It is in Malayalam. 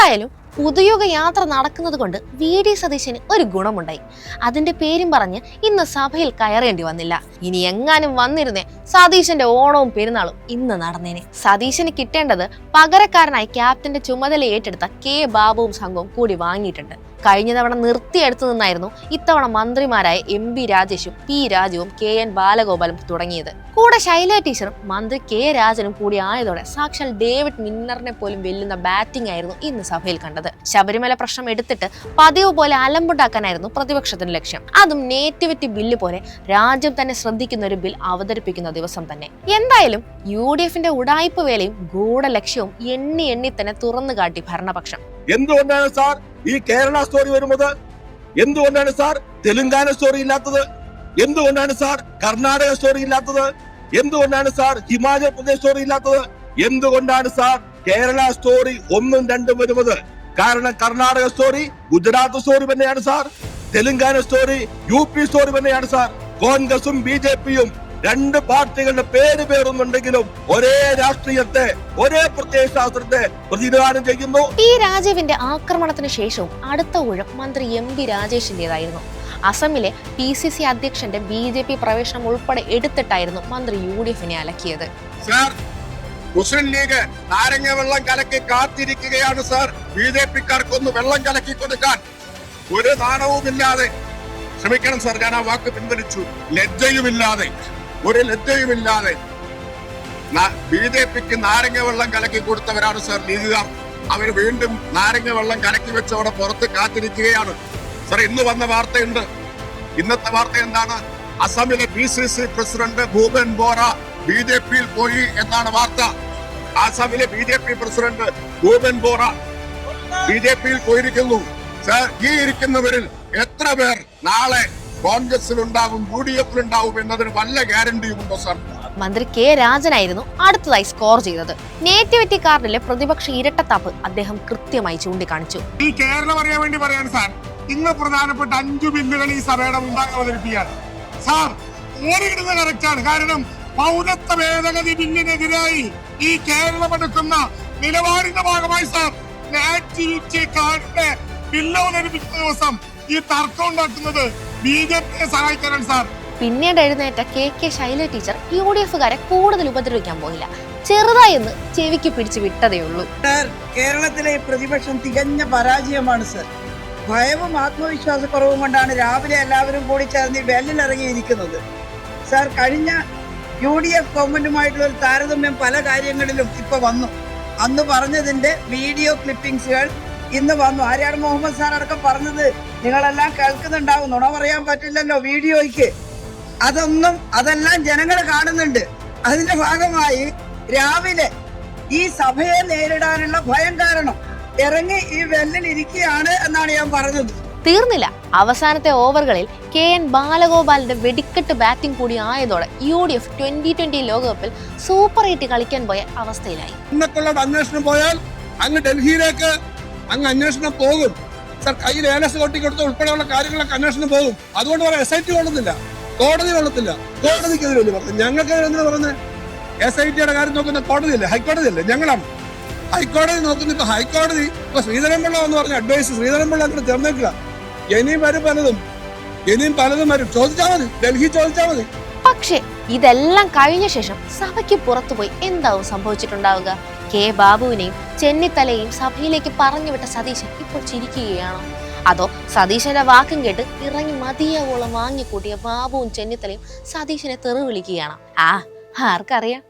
എന്തായാലും പുതുയുഗ യാത്ര നടക്കുന്നത് കൊണ്ട് VD സതീശന് ഒരു ഗുണമുണ്ടായി. അതിന്റെ പേരും പറഞ്ഞ് ഇന്ന് സഭയിൽ കയറേണ്ടി വന്നില്ല. ഇനി എങ്ങാനും വന്നിരുന്നേ സതീശന്റെ ഓണവും പെരുന്നാളും ഇന്ന് നടന്നേനെ. സതീശന് കിട്ടേണ്ടത് പകരക്കാരനായി ക്യാപ്റ്റന്റെ ചുമതല ഏറ്റെടുത്ത K ബാബുവും സംഘവും കൂടി വാങ്ങിയിട്ടുണ്ട്. കഴിഞ്ഞ തവണ നിർത്തിയെടുത്തു നിന്നായിരുന്നു ഇത്തവണ മന്ത്രിമാരായ MB രാജേഷും P രാജുവും KN ബാലഗോപാലും തുടങ്ങിയത്. കൂടെ ശൈല ടീച്ചറും മന്ത്രി K രാജനും കൂടി ആയതോടെ സാക്ഷാൽ ഡേവിഡ് മിന്നറിനെ പോലും വെല്ലുന്ന ബാറ്റിംഗ് ആയിരുന്നു ഇന്ന് സഭയിൽ കണ്ടത്. ശബരിമല പ്രശ്നം എടുത്തിട്ട് പതിവ് പോലെ അലമ്പുണ്ടാക്കാനായിരുന്നു പ്രതിപക്ഷത്തിന്റെ ലക്ഷ്യം. അതും നേറ്റിവിറ്റി ബില്ല് പോലെ രാജ്യം തന്നെ ശ്രദ്ധിക്കുന്ന ഒരു ബിൽ അവതരിപ്പിക്കുന്ന ദിവസം തന്നെ. എന്തായാലും UDFന്റെ ഉടായ്പ വേലയും ഗൂഢലക്ഷ്യവും എണ്ണി തന്നെ തുറന്നു കാട്ടി ഭരണപക്ഷം. എന്തുകൊണ്ടാണ് സാർ ഈ കേരള സ്റ്റോറി വരുന്നത്? എന്തുകൊണ്ടാണ് സാർ തെലുങ്കാന സ്റ്റോറി ഇല്ലാത്തത്? എന്തുകൊണ്ടാണ് സാർ കർണാടക സ്റ്റോറി ഇല്ലാത്തത്? എന്തുകൊണ്ടാണ് സാർ ഹിമാചൽ പ്രദേശ് സ്റ്റോറി ഇല്ലാത്തത്? എന്തുകൊണ്ടാണ് സാർ കേരള സ്റ്റോറി 1ഉം 2ഉം വരുന്നത്? കാരണം കർണാടക സ്റ്റോറി ഗുജറാത്ത് സ്റ്റോറി തന്നെയാണ് sir, Telangana story UP story തന്നെയാണ് സാർ. കോൺഗ്രസും BJPയും രണ്ട് പാർട്ടികളുടെ പേരുണ്ടെങ്കിലും ഒരേ രാഷ്ട്രീയത്തെ, ഒരേ പ്രത്യയ ശാസ്ത്രത്തെ പ്രതിനിധാനം ചെയ്യുന്നു. P രാജീവിന്റെ ആക്രമണത്തിന് ശേഷവും അടുത്ത ഊഴം മന്ത്രി MB രാജേഷിന്റേതായിരുന്നു. അസമിലെ PCC അധ്യക്ഷന്റെ BJP പ്രവേശനം ഉൾപ്പെടെ എടുത്തിട്ടായിരുന്നു മന്ത്രി UDFനെ അലക്കിയത്. സാർ, മുസ്ലിം ലീഗ് നാരങ്ങ വെള്ളം കലക്കി കാത്തിരിക്കുകയാണ് സാർ. BJPക്കാർക്കൊന്ന് വെള്ളം കലക്കി കൊടുക്കാൻ ഒരു നാണവുമില്ലാതെ, ശ്രമിക്കണം സാർ, ഞാൻ ആ വാക്ക് പിൻവലിച്ചു, ലജ്ജയുമില്ലാതെ, ഒരു ലജ്ജയുമില്ലാതെ BJPക്ക് നാരങ്ങ വെള്ളം കലക്കി കൊടുത്തവരാണ് സാർ ലീഗുകാർ. അവർ വീണ്ടും നാരങ്ങ വെള്ളം കലക്കി വെച്ചവിടെ പുറത്ത് കാത്തിരിക്കുകയാണ് സാർ. ഇന്ന് വന്ന വാർത്തയുണ്ട്. ഇന്നത്തെ വാർത്ത എന്താണ്? അസമിലെ PCC പ്രസിഡന്റ് ഭൂപൻ ബോറ BJPയിൽ പോയി എന്നാണ് വാർത്ത. അസമിലെ BJP പ്രസിഡന്റ് ഭൂപൻ ബോറ BJPയിൽ പോയിരിക്കുന്നു സാർ. ഈ ഇരിക്കുന്നവരിൽ എത്ര പേർ നാളെ കോൺഗ്രസിലുണ്ടാവും, UDFിലുണ്ടാവും എന്നതിന് വല്ല ഗ്യാരണ്ടിയും ഉണ്ടോ സാർ? മന്ത്രി K രാജനായിരുന്നു അടുത്തതായി സ്കോർ ചെയ്തത്. നേറ്റിവിറ്റി കാർഡിലെ പ്രതിപക്ഷ ഇരട്ടത്താപ്പ് അദ്ദേഹം കൃത്യമായി ചൂണ്ടിക്കാണിച്ചു. ഈ കേരളം അറിയാൻ വേണ്ടി പറയാണ് സാർ, ഇന്ന് പ്രധാനപ്പെട്ട 5 ബില്ലുകൾ ഈ സഭയുടെ മുമ്പാകെ അവതരിപ്പിക്കുകയാണ് സാർ. ഓരിടുന്നത് കറക്റ്റാണ്. കാരണം പൗരത്വ ഭേദഗതി ബില്ലിനെതിരായി ഈ കേരളം എടുക്കുന്ന നിലപാടിന്റെ ഭാഗമായി സാർ നേറ്റിവിറ്റി കാർഡിന്റെ ബില്ല് അവതരിപ്പിക്കുന്ന ദിവസം ഈ തർക്കം ഉണ്ടാക്കുന്നത് BJPയെ സഹായിക്കാനാണ് സാർ. പിന്നീട് എഴുന്നേറ്റ KK ശൈല ടീച്ചർ UDFകാരെ കൂടുതൽ ഉപദ്രവിക്കാൻ പോയില്ല. ചെറുതായി എന്ന് ചെവിക്ക് പിടിച്ചു വിട്ടതേയുള്ളൂ. കേരളത്തിലെ പ്രതിപക്ഷം തികഞ്ഞ പരാജയമാണ് സർ. ഭയവും ആത്മവിശ്വാസക്കുറവും കൊണ്ടാണ് രാവിലെ എല്ലാവരും കൂടി ചേർന്ന് വെല്ലിലിറങ്ങിയിരിക്കുന്നത് സാർ. കഴിഞ്ഞ UDF ഗവൺമെന്റുമായിട്ടുള്ള ഒരു താരതമ്യം പല കാര്യങ്ങളിലും ഇപ്പൊ വന്നു. അന്ന് പറഞ്ഞതിന്റെ വീഡിയോ ക്ലിപ്പിംഗ്സുകൾ ഇന്ന് വന്നു. ആര്യാട് മുഹമ്മദ് സാർ അടക്കം പറഞ്ഞത് നിങ്ങളെല്ലാം കേൾക്കുന്നുണ്ടാവും. നുണ പറയാൻ പറ്റില്ലല്ലോ വീഡിയോയ്ക്ക്. അതെല്ലാം ജനങ്ങൾ കാണുന്നുണ്ട്. അതിന്റെ ഭാഗമായി രാവിലെ ഈ സഭയെ നേരിടാനുള്ള ഭയം കാരണം ഇറങ്ങി ഈ വെല്ലിലിരിക്കുകയാണ് എന്നാണ് ഞാൻ പറഞ്ഞത്. തീർന്നില്ല. അവസാനത്തെ ഓവറുകളിൽ KN ബാലഗോപാലിന്റെ വെടിക്കെട്ട് ബാറ്റിംഗ് കൂടി ആയതോടെ UDF 2020 ലോകകപ്പിൽ സൂപ്പർ 8 കളിക്കാൻ പോയ അവസ്ഥയിലായി. ഇന്നത്തെ അന്വേഷണം പോയാൽ അങ്ങ് ഡൽഹിയിലേക്ക് അന്വേഷണം പോകും സാർ. കയ്യിൽ ഏലസ് കൊട്ടിക്കൊടുത്ത ഉൾപ്പെടെയുള്ള കാര്യങ്ങളൊക്കെ അന്വേഷണം പോകും. അതുകൊണ്ട് പറയാം SIT കൊള്ളുന്നില്ല, കോടതി കൊള്ളത്തില്ല. കോടതിക്കെതിരെ പറഞ്ഞു, ഞങ്ങൾക്കെതിരെ എന്തിനാ പറയുന്നത്? SITയുടെ കാര്യം നോക്കുന്ന കോടതിയല്ലേ, ഹൈക്കോടതിയല്ലേ? ഞങ്ങളാണ് ഹൈക്കോടതി നോക്കുന്നത്. ഇപ്പൊ ഹൈക്കോടതി ഇപ്പൊ ശ്രീധരൻപിള്ള എന്ന് പറഞ്ഞ അഡ്വൈസ് ശ്രീധരൻപിള്ള അങ്ങോട്ട് ചേർന്നേക്കുക. ഇനിയും വരും പലതും വരും. ചോദിച്ചാൽ മതി, ഡൽഹി ചോദിച്ചാൽ മതി. പക്ഷേ ഇതെല്ലാം കഴിഞ്ഞ ശേഷം സഭയ്ക്ക് പുറത്തുപോയി എന്താവും സംഭവിച്ചിട്ടുണ്ടാവുക? K ബാബുവിനെയും ചെന്നിത്തലയെയും സഭയിലേക്ക് പറഞ്ഞുവിട്ട സതീശൻ ഇപ്പോൾ ചിരിക്കുകയാണോ? അതോ സതീശന്റെ വാക്കും കേട്ട് ഇറങ്ങി മതിയാവോളം വാങ്ങിക്കൂട്ടിയ ബാബുവും ചെന്നിത്തലയും സതീശനെ തെറി വിളിക്കുകയാണോ? ആർക്കറിയാം.